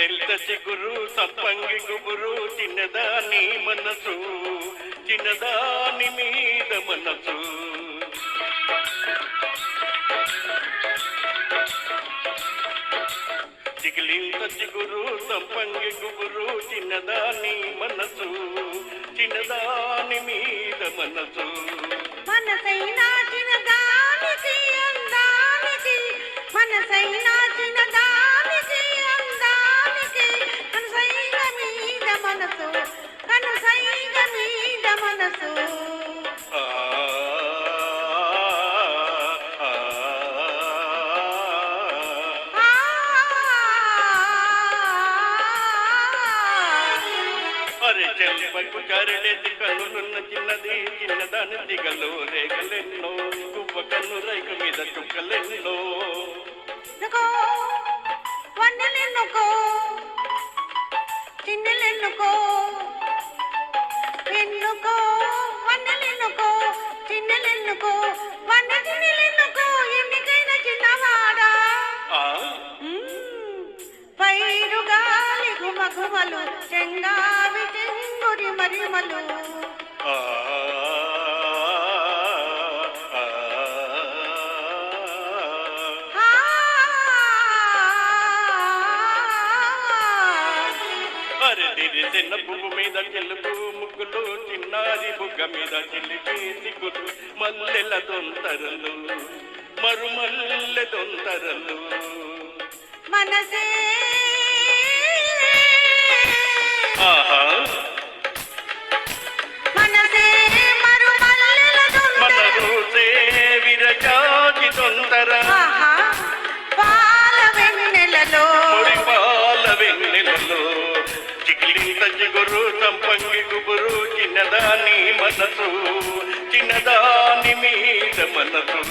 చిగులెంత చిగురు సంపంగి గుబురు చిన్నదాని మనసు చిన్నదాని మీద మనసు చిగిలింత చిగురు సంపంగి గుబురు చిన్నదాని మనసు చిన్నదాని మీద మనసు మనసైనా చిన్నదానికి అందానికి మనసైనా చిన్నదానికి అందానికి కనుసైగ మీద మనసు కనుసైగ మీద మనసు చెంపకు కరడెది కన్నులున్న చిన్నది చిన్నదాని దిగలో రేగలెన్నో తువ్వ కన్ను రైక మీద చుక్కలెన్నో వన్నెలెన్నుకో చిన్నెలెన్నుకో ఎన్నుకో వన్నెలెన్నుకో చిన్నెలెన్నుకో వన్న చిన్నెలెన్నుకో ఎన్నికైన చిన్నవాడా పైరు గాలి గుమగుమలు చెంగావి చెంగురి మరిమలు చిన్న పువ్వు మీద చెలుపు ముగ్గులు చిన్నారి బుగ్గ మీద చిలిపి సిగ్గులు మల్లెల దొంతరలు మరుమల్లె దొంతరలు మనసే మనసే మరుమల్లెల మనసే విరజాజి దొంతర పాల వెన్నెలలో ముడి పాల వెన్నెలలో చిగిలింత చిగురు సంపంగి గుబురు చిన్నదాని మనసు చిన్నదాని మీద మనసు